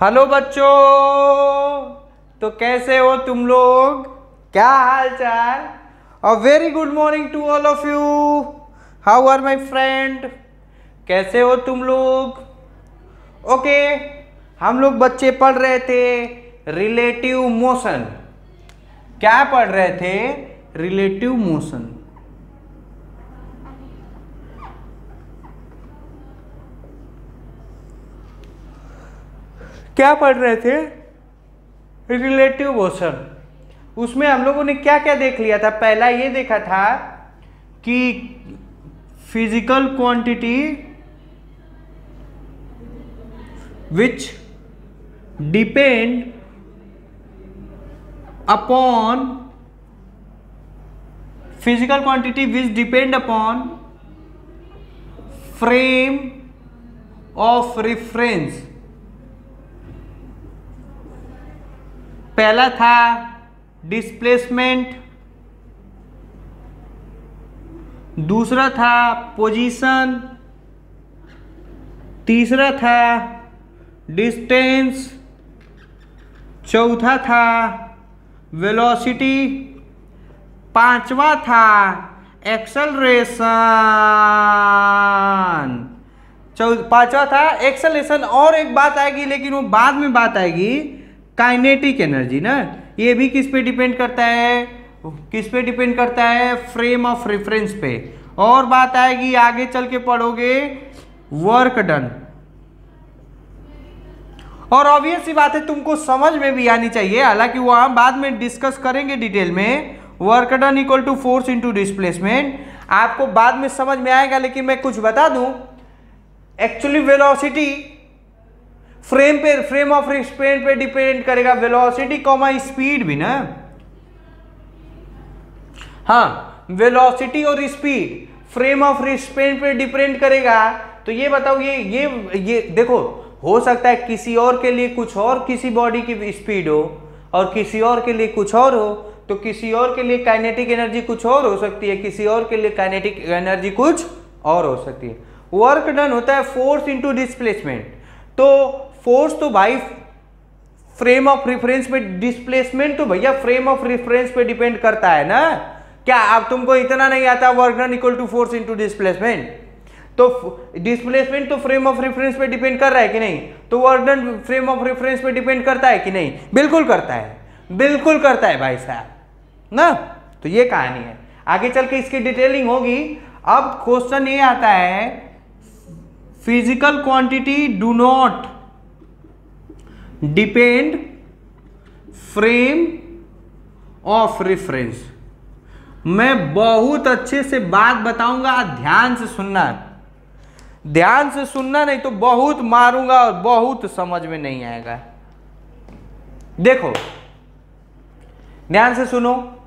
Hello बच्चों, तो कैसे हो तुम लोग? क्या हाल चाल? A very good morning to all of you. How are my friend? कैसे हो तुम लोग? ओके, हम लोग बच्चे पढ़ रहे थे रिलेटिव मोशन। क्या पढ़ रहे थे? Relative motion. क्या पढ़ रहे थे? Relative motion. उसमें हम लोगों ने क्या क्या देख लिया था? पहला ये देखा था कि physical quantity which depend upon frame of reference. पहला था डिस्प्लेसमेंट, दूसरा था पोजीशन, तीसरा था डिस्टेंस, चौथा था वेलोसिटी, पांचवा था एक्सेलरेशन। पांचवा था एक्सेलरेशन। और एक बात आएगी, लेकिन वो बाद में बात आएगी, काइनेटिक एनर्जी ना। ये भी किस पे डिपेंड करता है? किस पे डिपेंड करता है? फ्रेम ऑफ रेफरेंस पे। और बात आएगी, आगे चल के पढ़ोगे, वर्क डन। और ऑब्वियस सी बात है, तुमको समझ में भी आनी चाहिए, हालांकि वहां बाद में डिस्कस करेंगे डिटेल में। Work done equal to force into displacement आपको बाद में समझ में आएगा, लेकिन मैं कुछ बता दूं। Actually velocity frame of reference पे डिपेंड करेगा, वेलोसिटी कॉमा स्पीड भी ना। हाँ, वेलोसिटी और स्पीड फ्रेम ऑफ रेफरेंस पे डिपेंड करेगा। तो ये बताओ, ये देखो, हो सकता है किसी और के लिए कुछ और किसी बॉडी की स्पीड हो, और किसी और के लिए कुछ और हो। तो किसी और के लिए काइनेटिक एनर्जी कुछ और हो सकती है, किसी और के लिए काइनेटिक एनर्जी कुछ और हो सकती है। वर्क डन होता है फोर्स इंटू डिस्प्लेसमेंट। तो फोर्स तो भाई फ्रेम ऑफ रेफरेंस पे, डिस्प्लेसमेंट तो भैया फ्रेम ऑफ रेफरेंस पे डिपेंड करता है ना। क्या अब तुमको इतना नहीं आता? Work done equal to force into displacement. तो डिस्प्लेसमेंट तो फ्रेम ऑफ रेफरेंस पे डिपेंड कर रहा है कि नहीं? तो work done frame of reference पे डिपेंड करता है कि नहीं? बिल्कुल करता है, बिल्कुल करता है भाई साहब ना। तो ये कहानी है, आगे चल के इसकी डिटेलिंग होगी। अब क्वेश्चन ये आता है, physical quantity do not depend frame of reference. मैं बहुत अच्छे से बात बताऊंगा, ध्यान से सुनना। ध्यान से सुनना, नहीं तो बहुत मारूंगा और बहुत समझ में नहीं आएगा। देखो, ध्यान से सुनो।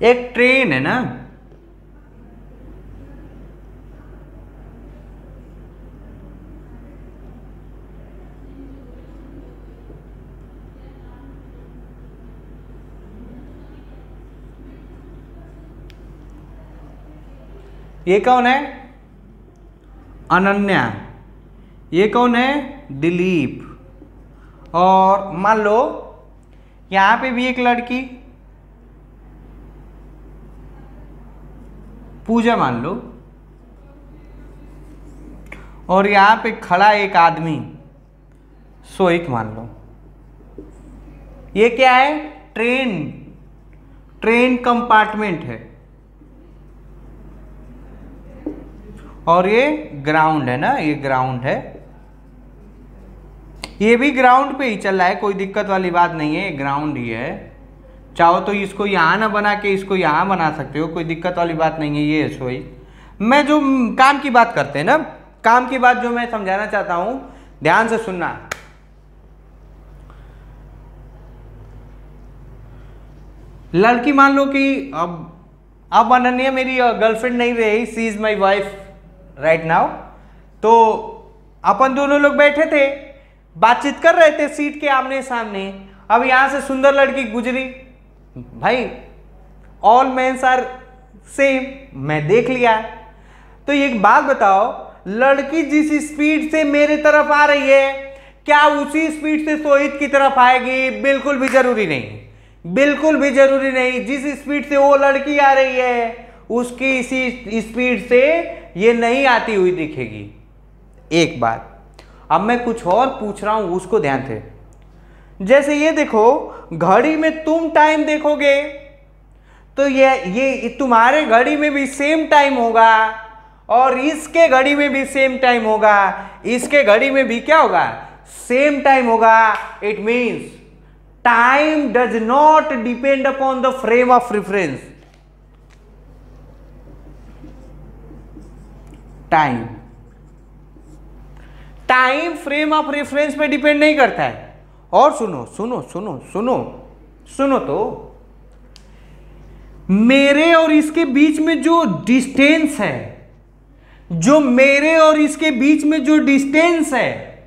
एक ट्रेन है ना, ये कौन है? अनन्या। ये कौन है? दिलीप। और मान लो यहां पे भी एक लड़की, पूजा मान लो, और यहां पे खड़ा एक आदमी, सोहित मान लो। ये क्या है? ट्रेन कंपार्टमेंट है, और ये ग्राउंड है ना, ये ग्राउंड है। ये भी ग्राउंड पे ही चल रहा है, कोई दिक्कत वाली बात नहीं है, ग्राउंड ही है। चाहो तो इसको यहां ना बना के इसको यहां बना सकते हो, कोई दिक्कत वाली बात नहीं है। ये सोई, मैं जो काम की बात करते हैं ना, काम की बात जो मैं समझाना चाहता हूं, ध्यान से सुनना। लड़की मान लो कि अब अनन्या मेरी गर्लफ्रेंड नहीं रही, she is my wife right now. तो अपन दोनों लोग बैठे थे, बातचीत कर रहे थे सीट के आमने सामने। अब यहां से सुंदर लड़की गुजरी, भाई ऑल मेंस आर सेम, मैं देख लिया। तो एक बात बताओ, लड़की जिस स्पीड से मेरे तरफ आ रही है, क्या उसी स्पीड से सोहित की तरफ आएगी? बिल्कुल भी जरूरी नहीं, बिल्कुल भी जरूरी नहीं। जिस स्पीड से वो लड़की आ रही है उसकी इसी स्पीड से ये नहीं आती हुई दिखेगी। एक बात, अब मैं कुछ और पूछ रहा हूं, उसको ध्यान से। जैसे ये देखो, घड़ी में तुम टाइम देखोगे तो ये तुम्हारे घड़ी में भी सेम टाइम होगा और इसके घड़ी में भी सेम टाइम होगा, इसके घड़ी में भी क्या होगा? सेम टाइम होगा। It means time does not depend upon the frame of reference. Time frame of reference पे डिपेंड नहीं करता है। और सुनो सुनो सुनो सुनो सुनो, तो मेरे और इसके बीच में जो डिस्टेंस है, जो मेरे और इसके बीच में जो डिस्टेंस है,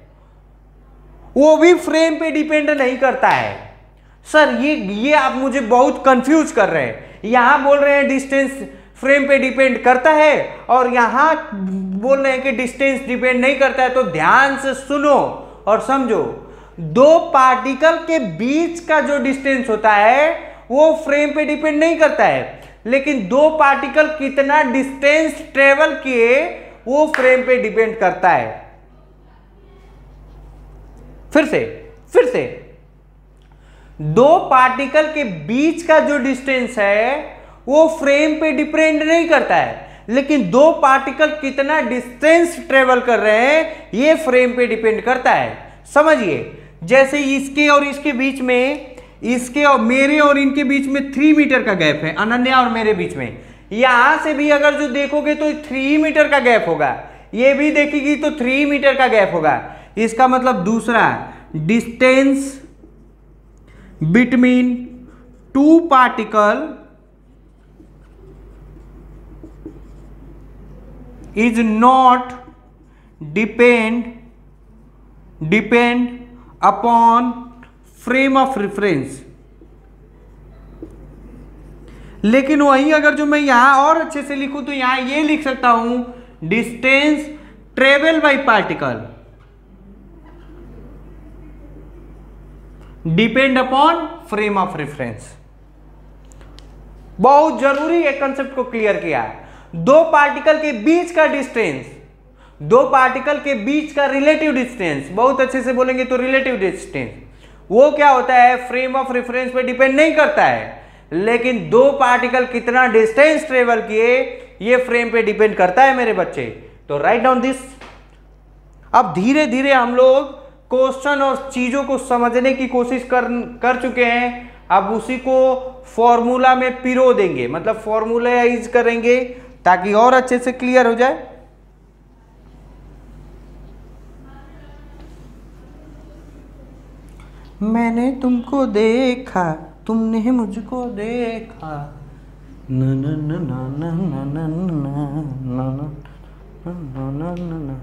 वो भी फ्रेम पे डिपेंड नहीं करता है। सर ये आप मुझे बहुत कंफ्यूज कर रहे हैं। यहां बोल रहे हैं डिस्टेंस फ्रेम पे डिपेंड करता है और यहां बोल रहे हैं कि डिस्टेंस डिपेंड नहीं करता है। तो ध्यान से सुनो और समझो, दो पार्टिकल के बीच का जो डिस्टेंस होता है वो फ्रेम पे डिपेंड नहीं करता है, लेकिन दो पार्टिकल कितना डिस्टेंस ट्रेवल किए वो फ्रेम पे डिपेंड करता है। फिर से दो पार्टिकल के बीच का जो डिस्टेंस है वो फ्रेम पे डिपेंड नहीं करता है, लेकिन दो पार्टिकल कितना डिस्टेंस ट्रेवल कर रहे हैं ये फ्रेम पे डिपेंड करता है। समझिए, जैसे इसके और इसके बीच में, इसके और मेरे और इनके बीच में 3 मीटर का गैप है, अनन्या और मेरे बीच में। यहां से भी अगर जो देखोगे तो 3 मीटर का गैप होगा, ये भी देखेगी तो 3 मीटर का गैप होगा। इसका मतलब दूसरा, distance between two particle is not depend upon frame of reference. लेकिन वहीं अगर जो मैं यहां और अच्छे से लिखूं तो यहां ये लिख सकता हूं, distance travel by particle depend upon frame of reference. बहुत जरूरी है, कंसेप्ट को क्लियर किया। दो पार्टिकल के बीच का डिस्टेंस, दो पार्टिकल के बीच का रिलेटिव डिस्टेंस, बहुत अच्छे से बोलेंगे तो रिलेटिव डिस्टेंस, वो क्या होता है? फ्रेम ऑफ रेफरेंस पे डिपेंड नहीं करता है, लेकिन दो पार्टिकल कितना डिस्टेंस ट्रेवल किए ये फ्रेम पे डिपेंड करता है मेरे बच्चे। तो राइट डाउन दिस। अब धीरे धीरे हम लोग क्वेश्चन और चीजों को समझने की कोशिश कर चुके हैं। अब उसी को फॉर्मूला में पिरो देंगे, मतलब फॉर्मूलाइज करेंगे ताकि और अच्छे से क्लियर हो जाए। मैंने तुमको देखा, तुमने मुझको देखा, न न न न न न न न।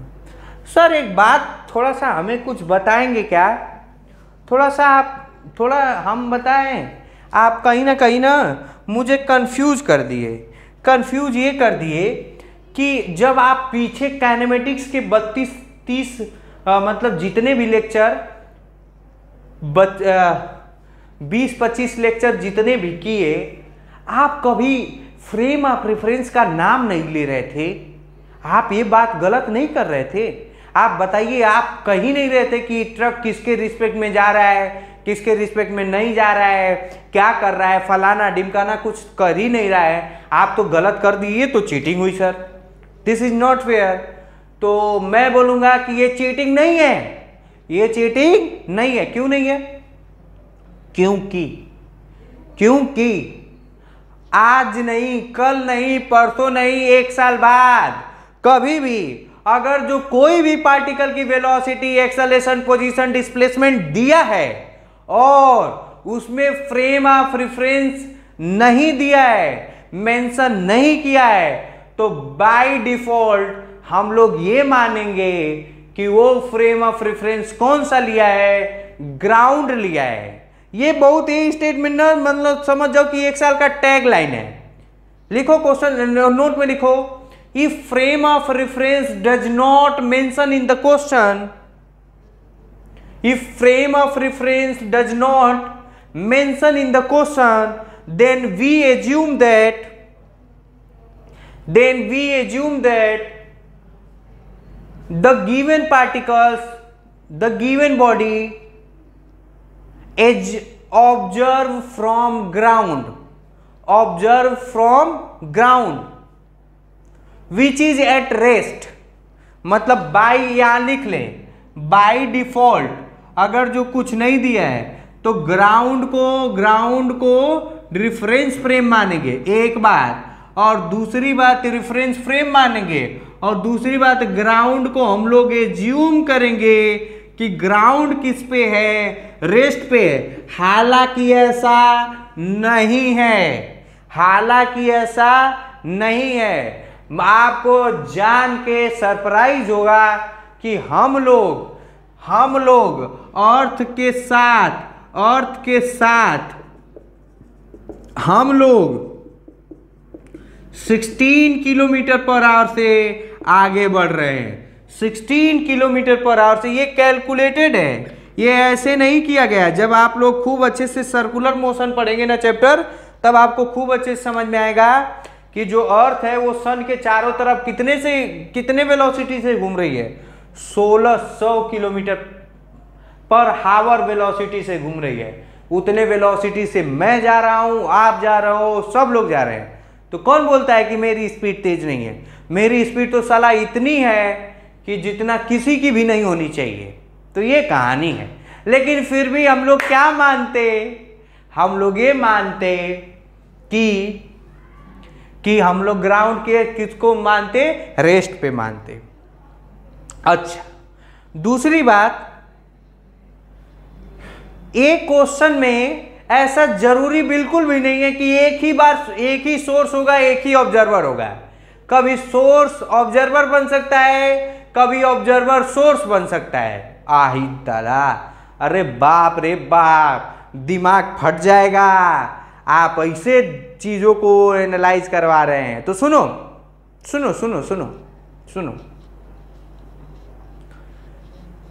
सर एक बात, थोड़ा सा हमें कुछ बताएंगे क्या? थोड़ा हम बताएं। आप कहीं ना मुझे कंफ्यूज कर दिए। कंफ्यूज ये कर दिए कि जब आप पीछे काइनेमेटिक्स के 32-30 मतलब जितने भी लेक्चर 20-25 लेक्चर जितने भी किए, आप कभी फ्रेम ऑफ रेफरेंस का नाम नहीं ले रहे थे। आप ये बात गलत नहीं कर रहे थे। आप बताइए, आप कहीं नहीं रहे थे कि ट्रक किसके रिस्पेक्ट में जा रहा है, किसके रिस्पेक्ट में नहीं जा रहा है, क्या कर रहा है, फलाना डिमकाना, कुछ कर ही नहीं रहा है। आप तो गलत कर दिए तो चीटिंग हुई sir. This is not fair. तो मैं बोलूंगा कि ये चीटिंग नहीं है, ये चीटिंग नहीं है। क्यों नहीं है? क्योंकि आज नहीं, कल नहीं, परसों नहीं, 1 साल बाद कभी भी अगर जो कोई भी पार्टिकल की वेलोसिटी, एक्सेलरेशन, पोजीशन, डिस्प्लेसमेंट दिया है और उसमें फ्रेम ऑफ रेफरेंस नहीं दिया है, मेंशन नहीं किया है, तो बाय डिफॉल्ट हम लोग ये मानेंगे कि वो फ्रेम ऑफ रेफरेंस कौन सा लिया है? ग्राउंड लिया है। ये बहुत ही स्टेटमेंट ना, मतलब समझ जाओ कि 1 साल का टैग लाइन है। लिखो क्वेश्चन नोट में लिखो, if frame of reference does not mention in the question, if frame of reference does not mention in the question, then we assume that the given particles, the given body is observed from ground, which is at rest। मतलब bye, यहां लिख लें by default अगर जो कुछ नहीं दिया है तो ग्राउंड को रिफरेंस फ्रेम मानेंगे एक बात, और दूसरी बात रिफरेंस फ्रेम मानेंगे, और दूसरी बात ग्राउंड को हम लोग एज्यूम करेंगे कि ग्राउंड किस पे है, रेस्ट पे है। हालांकि ऐसा नहीं है, आपको जान के सरप्राइज होगा कि हम लोग अर्थ के साथ हम लोग 16 किलोमीटर पर आवर से आगे बढ़ रहे हैं। 16 किलोमीटर पर आवर से, ये कैलकुलेटेड है, ये ऐसे नहीं किया गया। जब आप लोग खूब अच्छे से सर्कुलर मोशन पढ़ेंगे ना चैप्टर, तब आपको खूब अच्छे से समझ में आएगा कि जो अर्थ है वो सन के चारों तरफ कितने वेलोसिटी से घूम रही है। 1600 किलोमीटर पर हावर वेलोसिटी से घूम रही है। उतने वेलोसिटी से मैं जा रहा हूं, आप जा रहे हो, सब लोग जा रहे हैं। तो कौन बोलता है कि मेरी स्पीड तेज नहीं है? मेरी स्पीड तो साला इतनी है कि जितना किसी की भी नहीं होनी चाहिए। तो ये कहानी है। लेकिन फिर भी हम लोग क्या मानते, हम लोग ये मानते कि हम लोग ग्राउंड के किसको मानते, रेस्ट पे मानते। अच्छा, दूसरी बात, एक क्वेश्चन में ऐसा जरूरी बिल्कुल भी नहीं है कि एक ही सोर्स होगा, एक ही ऑब्जर्वर होगा। कभी सोर्स ऑब्जर्वर बन सकता है, कभी ऑब्जर्वर सोर्स बन सकता है। आही ताला, अरे बाप रे बाप, दिमाग फट जाएगा। आप ऐसे चीजों को एनालाइज करवा रहे हैं। तो सुनो,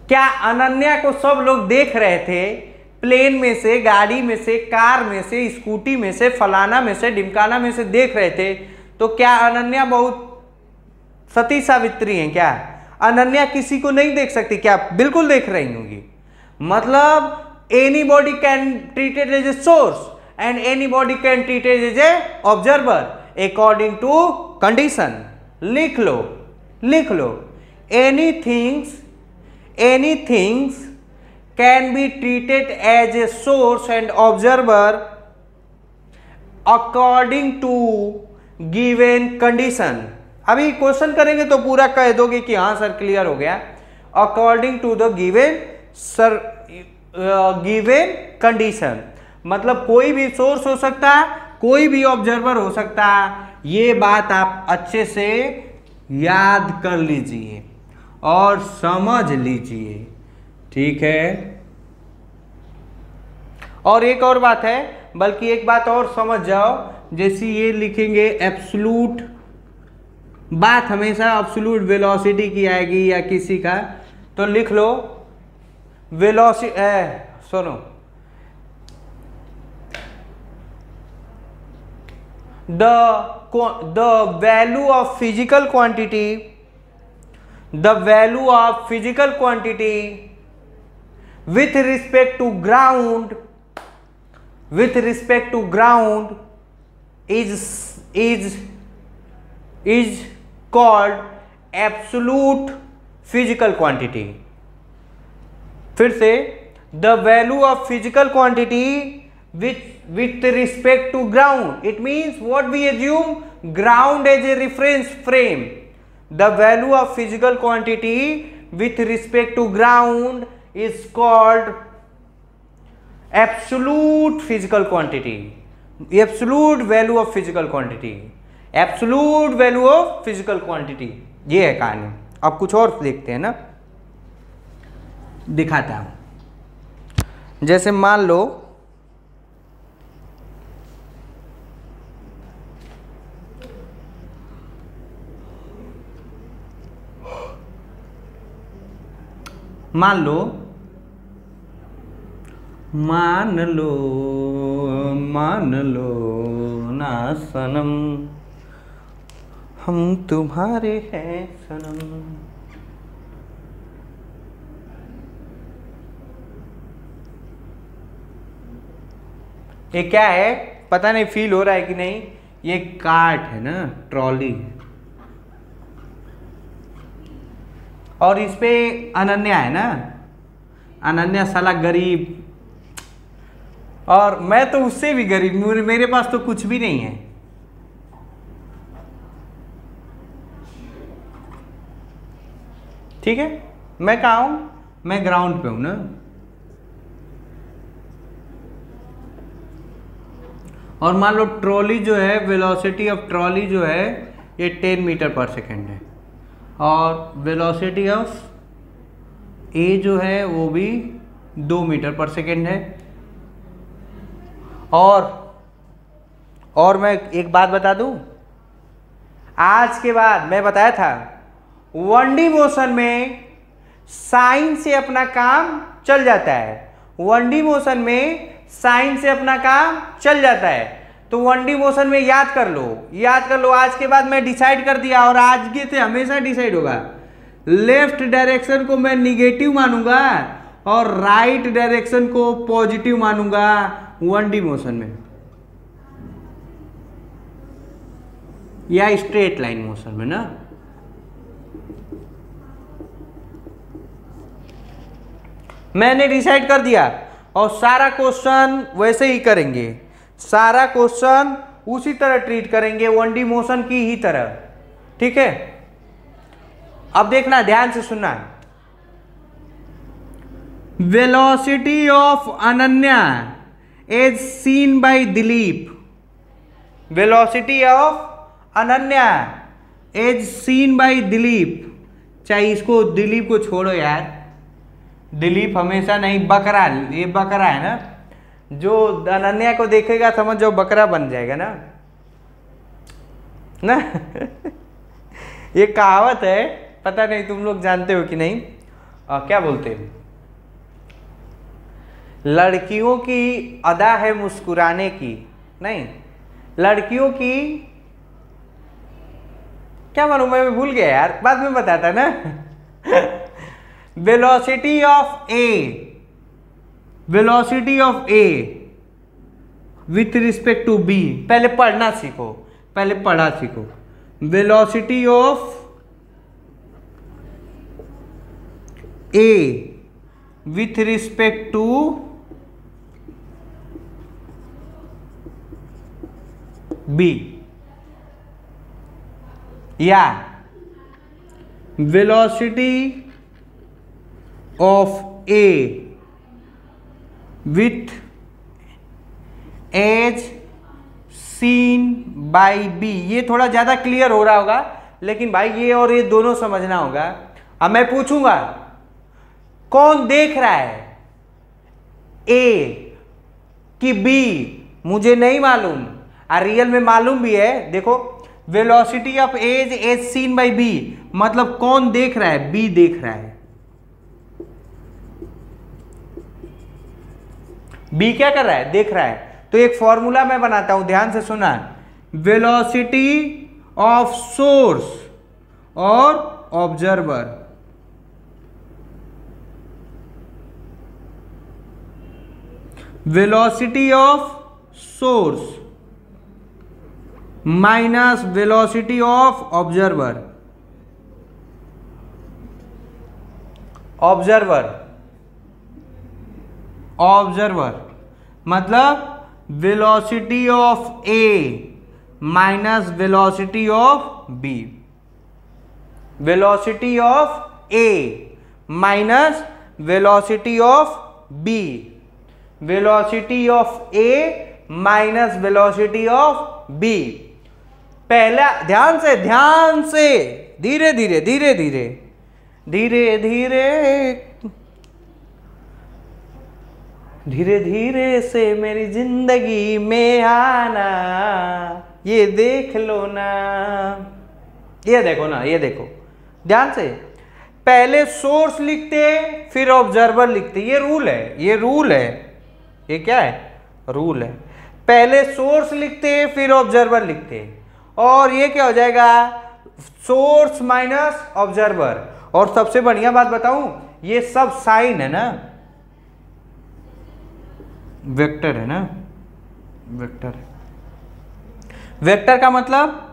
क्या अनन्या को सब लोग देख रहे थे? प्लेन में से, गाड़ी में से, कार में से, स्कूटी में से, फलाना में से, ढिमकाना में से देख रहे थे। तो क्या अनन्या बहुत सती सावित्री है क्या? अनन्या किसी को नहीं देख सकती क्या? बिल्कुल देख रही होंगी। मतलब anybody can treated as a source and anybody can treated as a observer according to condition. लिख लो, anything can be treated as a source and observer according to given condition। अभी क्वेश्चन करेंगे तो पूरा कह दोगे कि हाँ सर क्लियर हो गया। According to the given condition, मतलब कोई भी सोर्स हो सकता है, कोई भी ऑब्जर्वर हो सकता है। ये बात आप अच्छे से याद कर लीजिए और समझ लीजिए, ठीक है। और एक और बात है, बल्कि एक बात और समझ जाओ, जैसे ये लिखेंगे एब्सोल्यूट, बात हमेशा एब्सोल्यूट वेलोसिटी की आएगी या किसी का, तो लिख लो सुनो, the value of physical quantity with respect to ground is called absolute physical quantity। फिर से, the value of physical quantity with respect to ground, it means what we assume ground as a reference frame। The value of physical quantity with respect to ground is called absolute physical quantity, absolute value of physical quantity, absolute value of physical quantity। ये है कहानी। अब कुछ और देखते हैं ना, दिखाता हूं। जैसे मान लो मान लो मान लो मान लो ना सनम, हम तुम्हारे हैं सनम। ये क्या है पता नहीं, फील हो रहा है कि नहीं? ये कार्ट है ना, ट्रॉली है, और इस पे अनन्या है ना। अनन्या साला गरीब, और मैं तो उससे भी गरीब, मेरे पास तो कुछ भी नहीं है। ठीक है, मैं कहाँ हूं? मैं ग्राउंड पे हूं ना। और मान लो ट्रॉली जो है, वेलोसिटी ऑफ ट्रॉली जो है ये 10 मीटर पर सेकेंड है, और वेलोसिटी ऑफ ए जो है वो भी 2 मीटर पर सेकेंड है। और मैं एक बात बता दूं, आज के बाद मैं बताया था 1D मोशन में साइन से अपना काम चल जाता है। 1D मोशन में साइन से अपना काम चल जाता है, तो 1D मोशन में याद कर लो। आज के बाद मैं डिसाइड कर दिया, और आज के से हमेशा डिसाइड होगा, लेफ्ट डायरेक्शन को मैं निगेटिव मानूंगा और राइट डायरेक्शन को पॉजिटिव मानूंगा 1D मोशन में, या स्ट्रेट लाइन मोशन में ना। मैंने डिसाइड कर दिया, और सारा क्वेश्चन वैसे ही करेंगे, सारा क्वेश्चन उसी तरह ट्रीट करेंगे 1D मोशन की ही तरह। ठीक है, अब देखना, ध्यान से सुनना। Velocity of Ananya as seen by Dilip, velocity of Ananya as seen by Dilip. चाहे इसको दिलीप को छोड़ो यार, दिलीप हमेशा नहीं, बकरा, ये बकरा है ना, जो अनन्या को देखेगा समझ जाओ बकरा बन जाएगा ना ना ये कहावत है, पता नहीं तुम लोग जानते हो कि नहीं। क्या बोलते हैं, लड़कियों की अदा है मुस्कुराने की, नहीं, लड़कियों की क्या मालूम, मैं भूल गया यार, बाद में बताता ना velocity of A with respect to B, पहले पढ़ना सीखो, पहले पढ़ा सीखो। Velocity of A with respect to B, या velocity of A with as seen by B. ये थोड़ा ज्यादा क्लियर हो रहा होगा, लेकिन भाई ये और ये दोनों समझना होगा। अब मैं पूछूंगा कौन देख रहा है, ए कि बी, मुझे नहीं मालूम, और रियल में मालूम भी है। देखो, velocity of A as seen by B, मतलब कौन देख रहा है, बी देख रहा है। बी क्या कर रहा है, देख रहा है। तो एक फॉर्मूला मैं बनाता हूं, ध्यान से सुना, वेलोसिटी ऑफ सोर्स और observer, velocity of source minus velocity of observer, observer मतलब velocity of A minus velocity of B, velocity of A minus velocity of B, velocity of A minus velocity of B. पहला ध्यान से धीरे धीरे धीरे धीरे धीरे धीरे धीरे धीरे से मेरी जिंदगी में आना, ये देख लो ना, ये देखो ना, ये देखो ध्यान से। पहले सोर्स लिखते फिर ऑब्जर्वर लिखते, ये रूल है, ये रूल है, ये क्या है, रूल है। पहले सोर्स लिखते फिर ऑब्जर्वर लिखते, और ये क्या हो जाएगा, सोर्स माइनस ऑब्जर्वर। और सबसे बढ़िया बात बताऊं, ये सब साइन है ना, वेक्टर है ना, वेक्टर है। वेक्टर का मतलब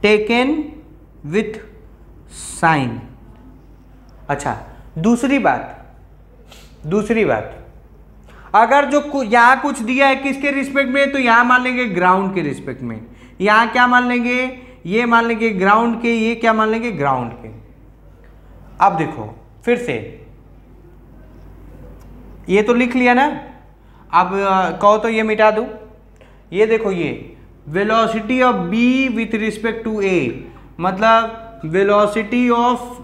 टेकन विथ साइन। अच्छा, दूसरी बात, अगर जो यहां कुछ दिया है किसके रिस्पेक्ट में, तो यहां मान लेंगे ग्राउंड के रिस्पेक्ट में, यहां क्या मान लेंगे, ये मान लेंगे ग्राउंड के, ये क्या मान लेंगे, ग्राउंड के। अब देखो फिर से, ये तो लिख लिया ना, अब कहो तो ये मिटा दूं। ये देखो, ये velocity of B with respect to A, मतलब velocity of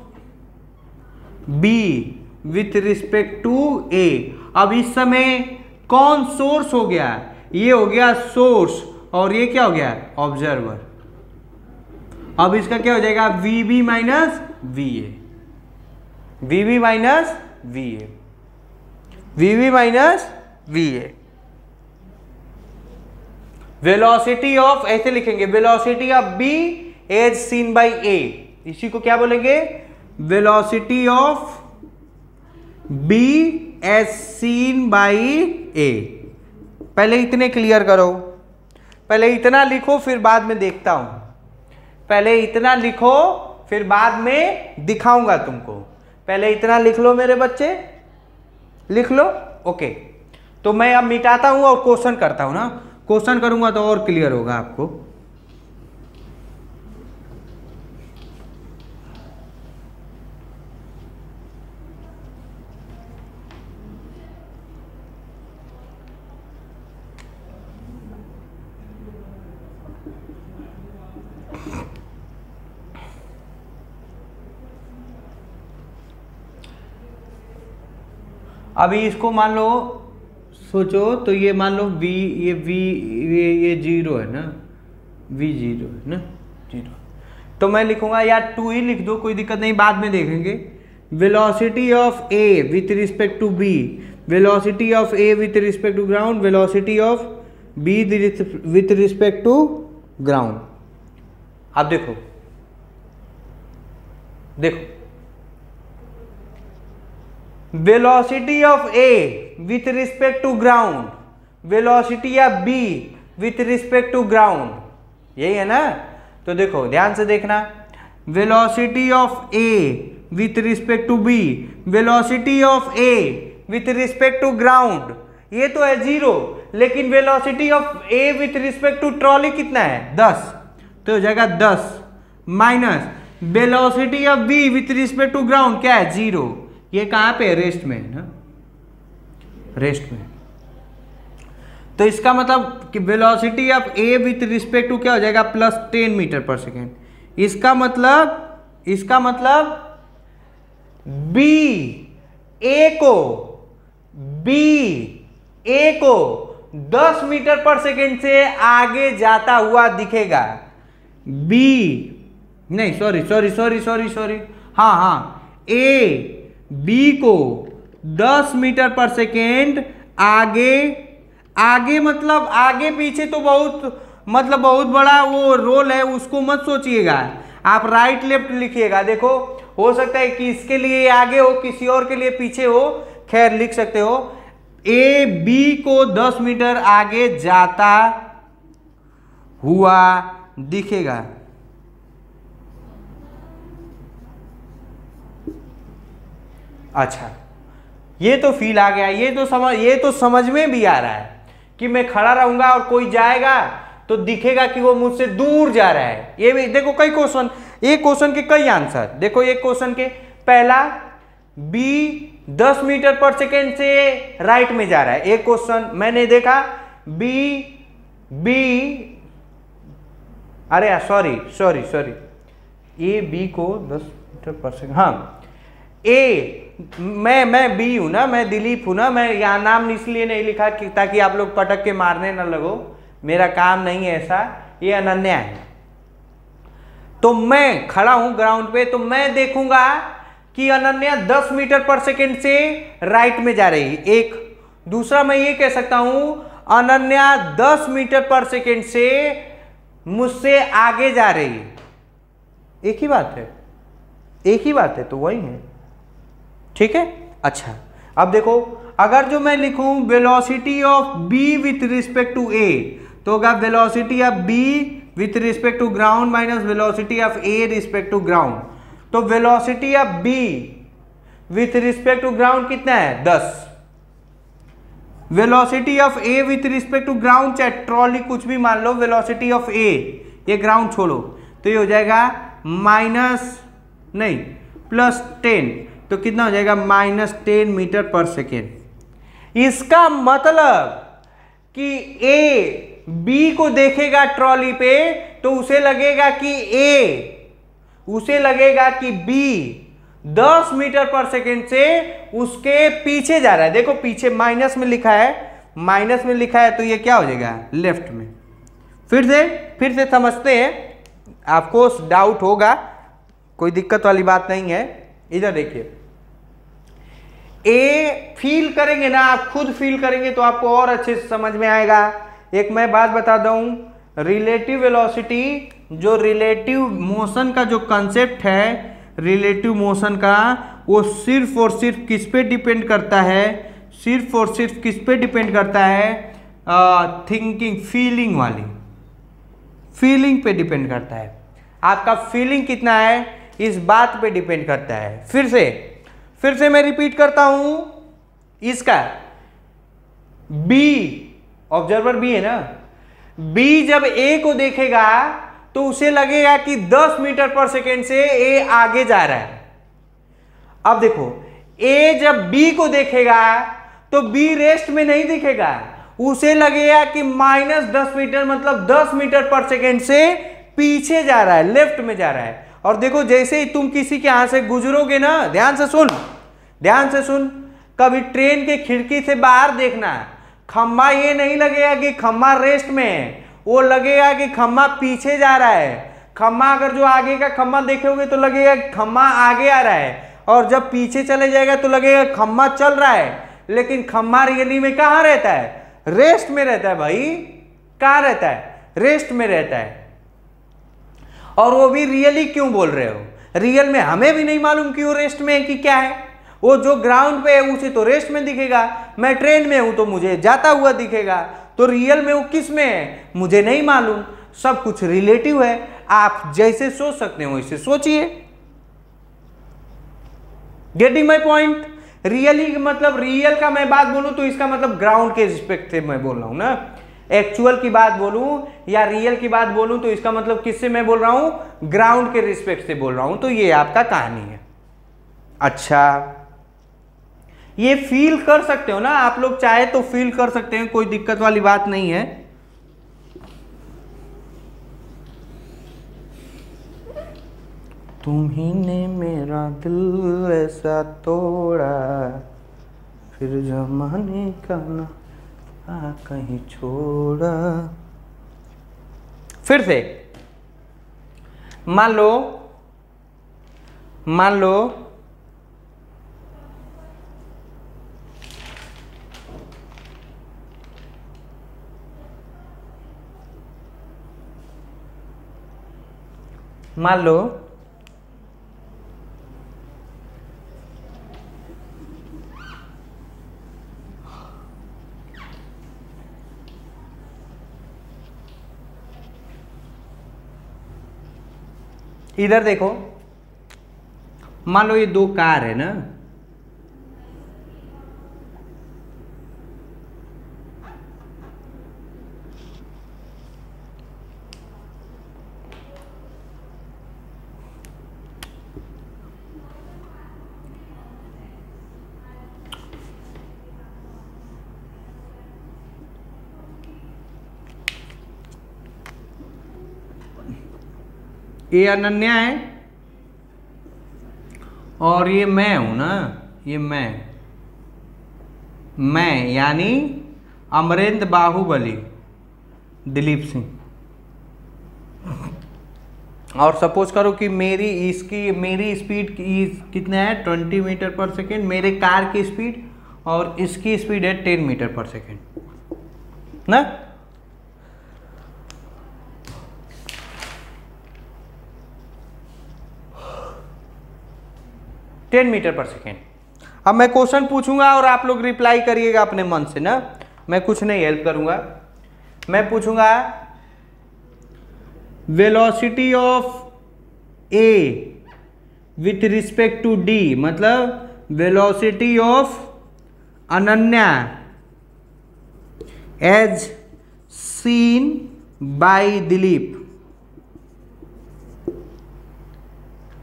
B with respect to A. अब इस समय कौन सोर्स हो गया, ये हो गया सोर्स, और ये क्या हो गया, ऑब्जर्वर। अब इसका क्या हो जाएगा, V B minus V A, V B minus V A, V B minus V A. Velocity of, ऐसे लिखेंगे, velocity of B as seen by A, इसी को क्या बोलेंगे, velocity of B as seen by A. पहले इतने clear करो, पहले इतना लिखो फिर बाद में देखता हूं, पहले इतना लिखो फिर बाद में दिखाऊंगा तुमको। पहले इतना लिख लो मेरे बच्चे, लिख लो, ओके। तो मैं अब मिटाता हूं और क्वेश्चन करता हूं ना, क्वेश्चन करूंगा तो और क्लियर होगा आपको। अभी इसको मान लो, सोचो तो ये मान लो v, ये v, ये जीरो है ना, v जीरो है ना, जीरो। तो मैं लिखूंगा यार 2 ही लिख दो, कोई दिक्कत नहीं, बाद में देखेंगे। Velocity of a with respect to b, velocity of a with respect to ground, velocity of b with respect to ground. अब देखो, देखो velocity of A with respect to ground, velocity of B with respect to ground, यही है ना। तो देखो ध्यान से देखना, velocity of A with respect to B, velocity of A with respect to ground, ये तो है 0, लेकिन velocity of A with respect to trolley कितना है, 10, तो हो जाएगा 10 minus velocity of B with respect to ground क्या है, 0। ये कहां पे, रेस्ट में है ना, रेस्ट में। तो इसका मतलब कि velocity of A with respect to क्या हो जाएगा, +10 मीटर पर सेकेंड। इसका मतलब बी ए को 10 मीटर पर सेकेंड से आगे जाता हुआ दिखेगा। बी नहीं, सॉरी, हाँ, ए बी को 10 मीटर पर सेकेंड आगे मतलब आगे पीछे तो बहुत बड़ा वो रोल है, उसको मत सोचिएगा, आप राइट लेफ्ट लिखिएगा। देखो हो सकता है कि इसके लिए आगे हो, किसी और के लिए पीछे हो, खैर लिख सकते हो। ए बी को 10 मीटर आगे जाता हुआ दिखेगा। अच्छा, ये तो फील आ गया, ये तो समझ में भी आ रहा है कि मैं खड़ा रहूंगा और कोई जाएगा तो दिखेगा कि वो मुझसे दूर जा रहा है। ये भी देखो, कई क्वेश्चन, एक क्वेश्चन के कई आंसर देखो। एक क्वेश्चन के पहला, बी 10 मीटर पर सेकेंड से राइट में जा रहा है। एक क्वेश्चन मैंने देखा, अरे सॉरी, ए बी को 10 मीटर पर सेकेंड, हाँ ए, मैं बी हूं ना, मैं दिलीप हूं ना, मैं यहां नाम इसलिए नहीं लिखा कि ताकि आप लोग पटक के मारने ना लगो, मेरा काम नहीं है ऐसा, ये अनन्या है। तो मैं खड़ा हूं ग्राउंड पे, तो मैं देखूंगा कि अनन्या 10 मीटर पर सेकेंड से राइट में जा रही है, एक। दूसरा मैं ये कह सकता हूं अनन्या 10 मीटर पर सेकेंड से मुझसे आगे जा रही है। एक ही बात है, एक ही बात है, तो वही है, ठीक है। अच्छा, अब देखो, अगर जो मैं लिखूं velocity of B with respect to A, तो होगा velocity of B with respect to ground minus velocity of A respect to ground. तो velocity of B with respect to ground कितना है? 10। Velocity of A with respect to ground, चाहे trolley कुछ भी मान लो, velocity of ए, ये ground छोड़ो, तो ये हो जाएगा +10, तो कितना हो जाएगा? -10 मीटर पर सेकेंड। इसका मतलब कि ए बी को देखेगा ट्रॉली पे, तो उसे लगेगा कि बी 10 मीटर पर सेकेंड से उसके पीछे जा रहा है। देखो पीछे माइनस में लिखा है, तो ये क्या हो जाएगा? लेफ्ट में। फिर से समझते हैं, आपको डाउट होगा, कोई दिक्कत वाली बात नहीं है। इधर देखिए, ए फील करेंगे ना, आप खुद फील करेंगे तो आपको और अच्छे से समझ में आएगा। एक मैं बात बता दूं, रिलेटिव वेलोसिटी, जो रिलेटिव मोशन का जो कंसेप्ट है, रिलेटिव मोशन का, वो सिर्फ और सिर्फ किस पे डिपेंड करता है? सिर्फ और सिर्फ किस पे डिपेंड करता है? थिंकिंग, फीलिंग पे डिपेंड करता है। आपका फीलिंग कितना है, इस बात पे डिपेंड करता है। फिर से मैं रिपीट करता हूं, इसका बी, ऑब्जर्वर बी है ना, बी जब ए को देखेगा तो उसे लगेगा कि 10 मीटर पर सेकेंड से ए आगे जा रहा है। अब देखो, ए जब बी को देखेगा तो बी रेस्ट में नहीं दिखेगा, उसे लगेगा कि -10 मीटर, मतलब 10 मीटर पर सेकेंड से पीछे जा रहा है, लेफ्ट में जा रहा है। और देखो, जैसे ही तुम किसी के यहां से गुजरोगे ना, ध्यान से सुन, कभी ट्रेन के खिड़की से बाहर देखना, खम्मा ये नहीं लगेगा कि खम्मा रेस्ट में है, वो लगेगा कि खम्मा पीछे जा रहा है। खम्मा, अगर जो आगे का खम्मा देखोगे तो लगेगा खम्मा आगे आ रहा है, और जब पीछे चले जाएगा तो लगेगा खम्मा चल रहा है। लेकिन खम्मा रियली में कहां रहता है? रेस्ट में रहता है भाई। कहां रहता है? रेस्ट में रहता है। और वो भी रियली क्यों बोल रहे हो? रियल में हमें भी नहीं मालूम कि वो रेस्ट में है कि क्या है। वो जो ग्राउंड पे है उसे तो रेस्ट में दिखेगा, मैं ट्रेन में हूं तो मुझे जाता हुआ दिखेगा, तो रियल में वो किस में है मुझे नहीं मालूम। सब कुछ रिलेटिव है, आप जैसे सोच सकते हो वैसे सोचिए। Getting my point? रियली मतलब रियल का मैं बात बोलूं तो इसका मतलब ग्राउंड के रिस्पेक्ट से मैं बोल रहा हूं ना। एक्चुअल की बात बोलूं या रियल की बात बोलूं तो इसका मतलब किससे मैं बोल रहा हूं? ग्राउंड के रिस्पेक्ट से बोल रहा हूं। तो ये आपका कहानी है। अच्छा, ये फील कर सकते हो ना आप लोग, चाहे तो फील कर सकते हैं, कोई दिक्कत वाली बात नहीं है। तुम ही ने मेरा दिल ऐसा तोड़ा, फिर जमाने का ना कहीं छोड़ा। फिर से मान लो इधर देखो, मान लो ये 2 कार है ना, ये अनन्या है और ये मैं हूं ना, ये मैं यानी अमरेंद्र बाहुबली दिलीप सिंह। और सपोज करो कि मेरी स्पीड कितना है 20 मीटर पर सेकेंड, मेरे कार की स्पीड, और इसकी स्पीड है 10 मीटर पर सेकेंड ना। टेन मीटर पर सेकेंड। अब मैं क्वेश्चन पूछूंगा और आप लोग रिप्लाई करिएगा अपने मन से ना, मैं कुछ नहीं हेल्प करूंगा। मैं पूछूंगा velocity of A with respect to D, मतलब velocity of Ananya as seen by Dilip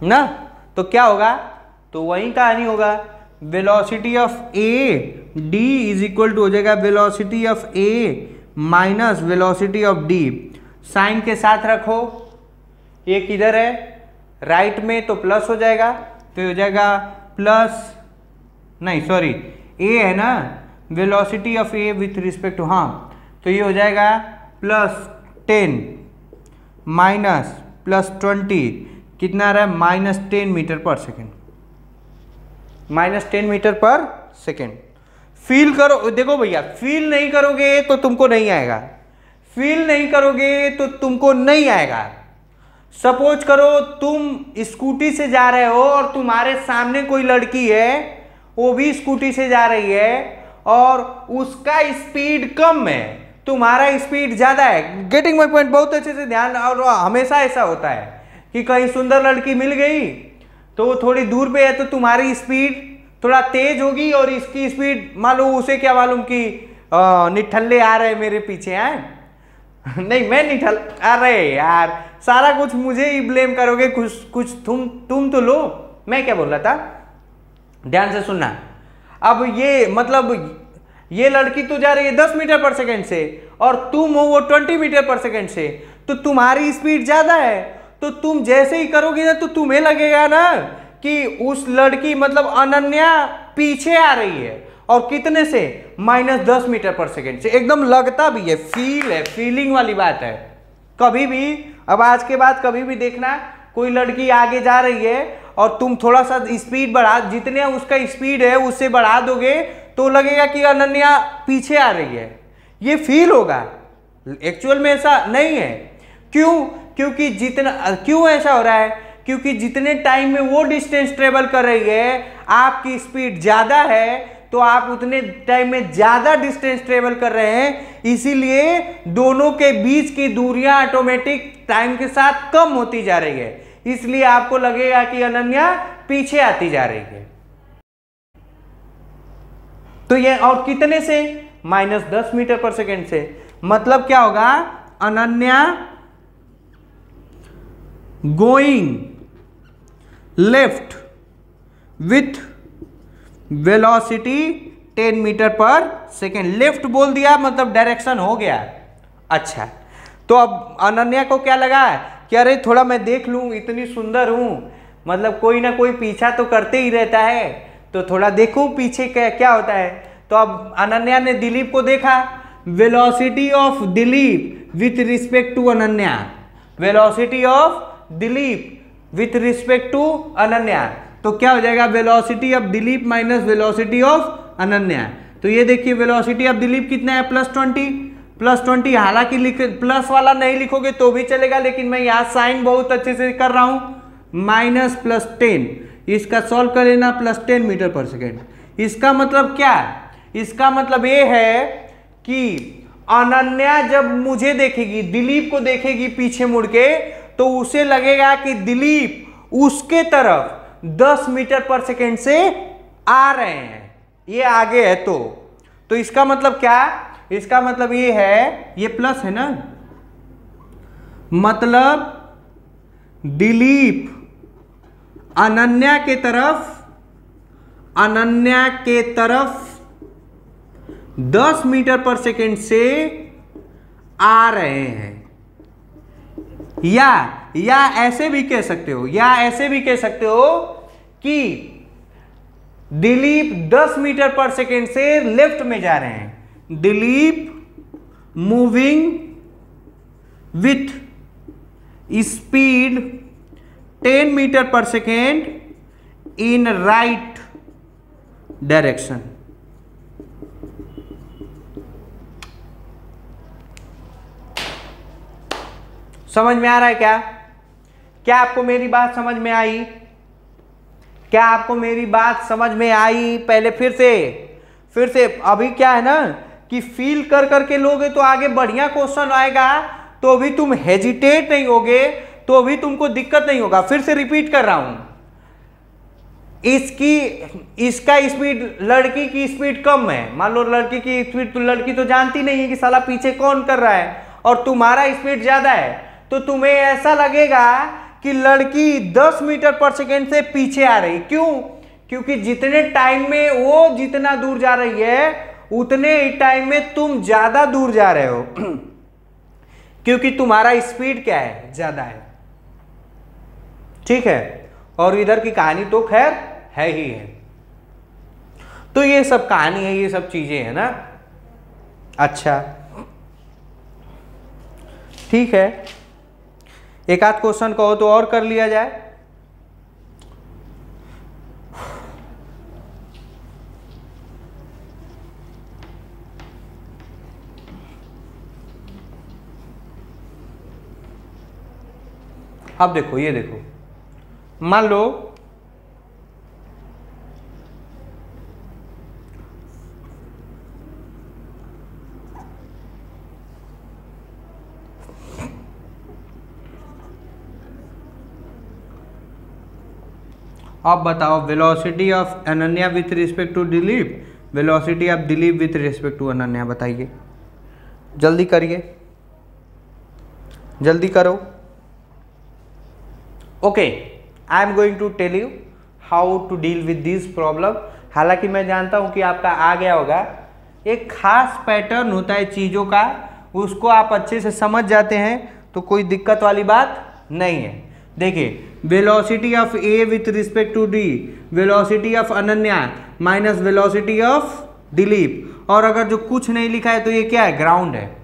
ना। तो क्या होगा, तो वही कहानी होगा, velocity of A D is equal to हो जाएगा velocity of A minus velocity of D. Sign के साथ रखो, ये किधर है राइट में, तो प्लस हो जाएगा, तो हो जाएगा प्लस, नहीं सॉरी ए है ना, velocity of A with respect to, हाँ, तो ये हो जाएगा प्लस 10 माइनस प्लस 20, कितना आ रहा है -10 मीटर पर सेकेंड, -10 मीटर पर सेकेंड। फील करो, देखो भैया फील नहीं करोगे तो तुमको नहीं आएगा, फील नहीं करोगे तो तुमको नहीं आएगा। सपोज करो तुम स्कूटी से जा रहे हो और तुम्हारे सामने कोई लड़की है, वो भी स्कूटी से जा रही है और उसका स्पीड कम है, तुम्हारा स्पीड ज्यादा है। गेटिंग माय पॉइंट, बहुत अच्छे से ध्यान। और हमेशा ऐसा होता है कि कहीं सुंदर लड़की मिल गई तो वो थोड़ी दूर पे है, तो तुम्हारी स्पीड थोड़ा तेज होगी और इसकी स्पीड मालूम, उसे क्या मालूम कि निठल्ले आ रहे मेरे पीछे हैं नहीं मैं निठल, अरे यार सारा कुछ मुझे ही ब्लेम करोगे, कुछ तुम तो लो। मैं क्या बोल रहा था, ध्यान से सुनना। अब ये मतलब ये लड़की तो जा रही है 10 मीटर पर सेकेंड से और तुम हो वो 20 मीटर पर सेकेंड से, तो तुम्हारी स्पीड ज्यादा है, तो तुम जैसे ही करोगे ना तो तुम्हें लगेगा ना कि उस लड़की मतलब अनन्या पीछे आ रही है, और कितने से -10 मीटर पर सेकेंड से। एकदम लगता भी है, फील है, फीलिंग वाली बात है। कभी भी, अब आज के बाद कभी भी देखना कोई लड़की आगे जा रही है और तुम थोड़ा सा स्पीड बढ़ा, जितने उसका स्पीड है उससे बढ़ा दोगे तो लगेगा कि अनन्या पीछे आ रही है, ये फील होगा। एक्चुअल में ऐसा नहीं है। क्योंकि क्यों ऐसा हो रहा है, क्योंकि जितने टाइम में वो डिस्टेंस ट्रेवल कर रही है, आपकी स्पीड ज्यादा है, तो आप उतने टाइम में ज्यादा डिस्टेंस ट्रेवल कर रहे हैं, इसीलिए दोनों के बीच की दूरियां ऑटोमेटिक टाइम के साथ कम होती जा रही है, इसलिए आपको लगेगा कि अनन्या पीछे आती जा रही है। तो ये और कितने से, -10 मीटर पर सेकेंड से। मतलब क्या होगा, Ananya going left with velocity 10 metre पर सेकेंड। लेफ्ट बोल दिया मतलब डायरेक्शन हो गया। अच्छा, तो अब अनन्या को क्या लगा कि अरे थोड़ा मैं देख लूं, इतनी सुंदर हूं, मतलब कोई ना कोई पीछा तो करते ही रहता है, तो थोड़ा देखूं पीछे क्या होता है। तो अब अनन्या ने दिलीप को देखा, velocity of Dilip with respect to Ananya, velocity of Dilip with respect to Ananya, तो क्या हो जाएगा, velocity of Dilip minus velocity of Ananya. तो ये देखिए वेलोसिटी ऑफ दिलीप कितना है, +20। हालांकि प्लस वाला नहीं लिखोगे तो भी चलेगा, लेकिन मैं यहाँ साइन बहुत अच्छे से कर रहा हूं, -+10, इसका सॉल्व कर लेना, +10 मीटर पर सेकेंड। इसका मतलब क्या, इसका मतलब ये है कि अनन्या जब मुझे देखेगी, दिलीप को देखेगी पीछे मुड़ के, तो उसे लगेगा कि दिलीप उसके तरफ 10 मीटर पर सेकेंड से आ रहे हैं, ये आगे है। तो इसका मतलब क्या, इसका मतलब ये है, ये प्लस है ना, मतलब दिलीप अनन्या के तरफ 10 मीटर पर सेकेंड से आ रहे हैं। या ऐसे भी कह सकते हो, कि दिलीप 10 मीटर पर सेकेंड से लेफ्ट में जा रहे हैं। Dilip moving with speed 10 metre पर सेकेंड इन राइट डायरेक्शन। समझ में आ रहा है क्या? क्या आपको मेरी बात समझ में आई? क्या आपको मेरी बात समझ में आई? पहले फिर से अभी क्या है ना कि फील कर करके लोगे तो आगे बढ़िया क्वेश्चन आएगा, तो अभी तुम हेजिटेट नहीं होगे, तो अभी तुमको दिक्कत नहीं होगा। फिर से रिपीट कर रहा हूं, इसका स्पीड, लड़की की स्पीड कम है, मान लो लड़की की स्पीड, तो लड़की तो जानती नहीं है कि साला पीछे कौन कर रहा है, और तुम्हारा स्पीड ज्यादा है, तो तुम्हें ऐसा लगेगा कि लड़की 10 मीटर पर सेकेंड से पीछे आ रही। क्यों? क्योंकि जितने टाइम में वो जितना दूर जा रही है उतने ही टाइम में तुम ज्यादा दूर जा रहे हो क्योंकि तुम्हारा स्पीड क्या है, ज्यादा है। ठीक है, और इधर की कहानी तो खैर है ही है। तो ये सब कहानी है, ये सब चीजें है ना। अच्छा ठीक है, एक आध क्वेश्चन कहो तो और कर लिया जाए। अब देखो, ये देखो, मान लो अब बताओ velocity of Ananya with respect to Dilip, velocity of Dilip with respect to Ananya, बताइए, जल्दी करिए, जल्दी करो। Okay, I am going to tell you how to deal with this problem. हालांकि मैं जानता हूं कि आपका आ गया होगा, एक खास पैटर्न होता है चीज़ों का, उसको आप अच्छे से समझ जाते हैं तो कोई दिक्कत वाली बात नहीं है। देखिए, velocity of A with respect to D, velocity of Ananya minus velocity of Dilip, और अगर जो कुछ नहीं लिखा है तो ये क्या है, ग्राउंड है।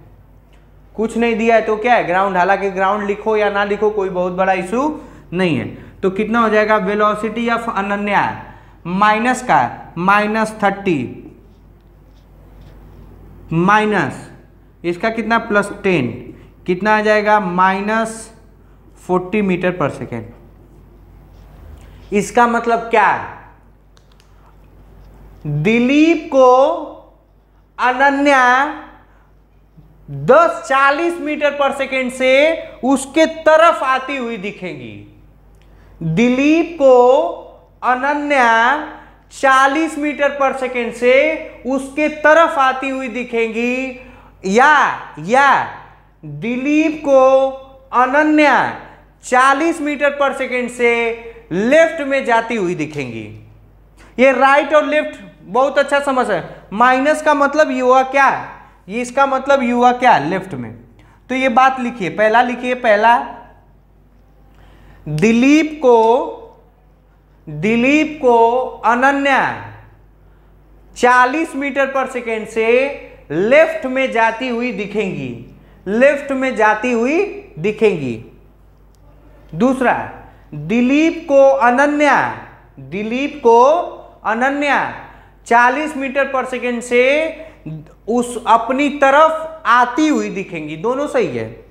कुछ नहीं दिया है तो क्या है, ग्राउंड। हालांकि ग्राउंड लिखो या ना लिखो कोई बहुत बड़ा इशू नहीं है। तो कितना हो जाएगा, वेलोसिटी ऑफ अनन्या माइनस का -30 माइनस इसका कितना +10, कितना आ जाएगा -40 मीटर पर सेकेंड। इसका मतलब क्या है, दिलीप को अनन्या 40 मीटर पर सेकेंड से उसके तरफ आती हुई दिखेंगी। दिलीप को अनन्या 40 मीटर पर सेकेंड से उसके तरफ आती हुई दिखेंगी, या दिलीप को अनन्या 40 मीटर पर सेकेंड से लेफ्ट में जाती हुई दिखेंगी। ये राइट और लेफ्ट बहुत अच्छा समझ है। माइनस का मतलब ये हुआ क्या, ये इसका मतलब ये हुआ क्या, लेफ्ट में। तो ये बात लिखिए, पहला लिखिए, पहला दिलीप को अनन्या 40 मीटर पर सेकेंड से लेफ्ट में जाती हुई दिखेंगी, लेफ्ट में जाती हुई दिखेंगी। दूसरा, दिलीप को अनन्या 40 मीटर पर सेकेंड से उस अपनी तरफ आती हुई दिखेंगी। दोनों सही है,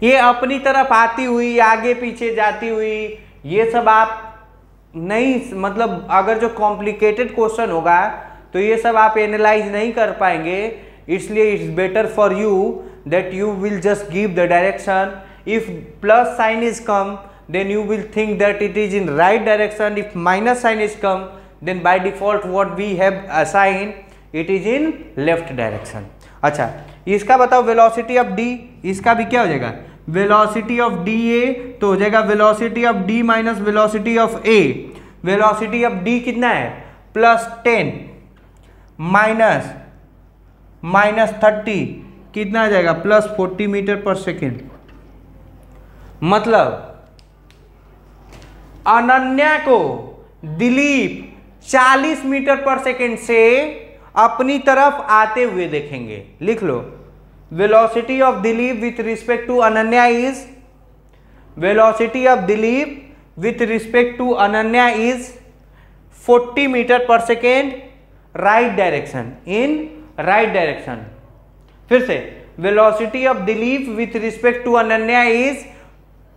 ये अपनी तरफ आती हुई, आगे पीछे जाती हुई, ये सब आप नहीं, मतलब अगर जो कॉम्प्लिकेटेड क्वेश्चन होगा तो ये सब आप एनालाइज नहीं कर पाएंगे। इसलिए it's better for you that you will just give the direction. If plus sign is come, then you will think that it is in right direction. If minus sign is come, then by default what we have assigned, it is in left direction. अच्छा, इसका बताओ velocity of D, इसका भी क्या हो जाएगा, velocity of D A, तो हो जाएगा velocity of D minus velocity of A. Velocity of D कितना है, +10 माइनस 30, कितना आ जाएगा, +40 मीटर पर सेकेंड। मतलब अनन्या को दिलीप 40 मीटर पर सेकेंड से अपनी तरफ आते हुए देखेंगे। लिख लो, velocity of Dilip with respect to Ananya is velocity of Dilip with respect to Ananya is 40 metre पर second right direction, in right direction. फिर से, velocity of Dilip with respect to Ananya is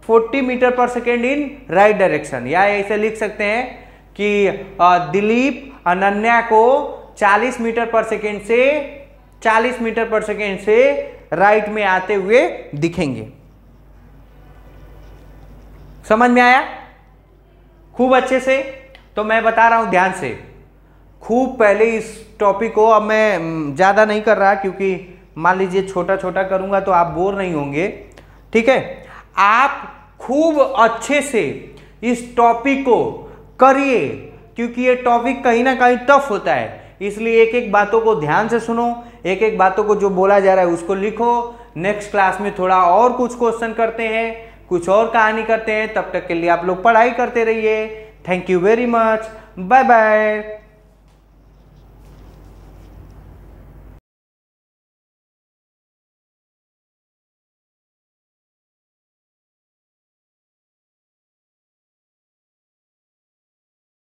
40 metre पर सेकेंड इन राइट डायरेक्शन। या ऐसे लिख सकते हैं कि दिलीप अनन्या को 40 मीटर पर सेकेंड से राइट में आते हुए दिखेंगे। समझ में आया खूब अच्छे से? तो मैं बता रहा हूं ध्यान से खूब पहले इस टॉपिक को। अब मैं ज्यादा नहीं कर रहा क्योंकि मान लीजिए छोटा छोटा करूंगा तो आप बोर नहीं होंगे, ठीक है? आप खूब अच्छे से इस टॉपिक को करिए क्योंकि ये टॉपिक कहीं ना कहीं टफ होता है, इसलिए एक एक बातों को ध्यान से सुनो, एक एक बातों को जो बोला जा रहा है उसको लिखो। नेक्स्ट क्लास में थोड़ा और कुछ क्वेश्चन करते हैं, कुछ और कहानी करते हैं। तब तक के लिए आप लोग पढ़ाई करते रहिए। Thank you very much, bye bye.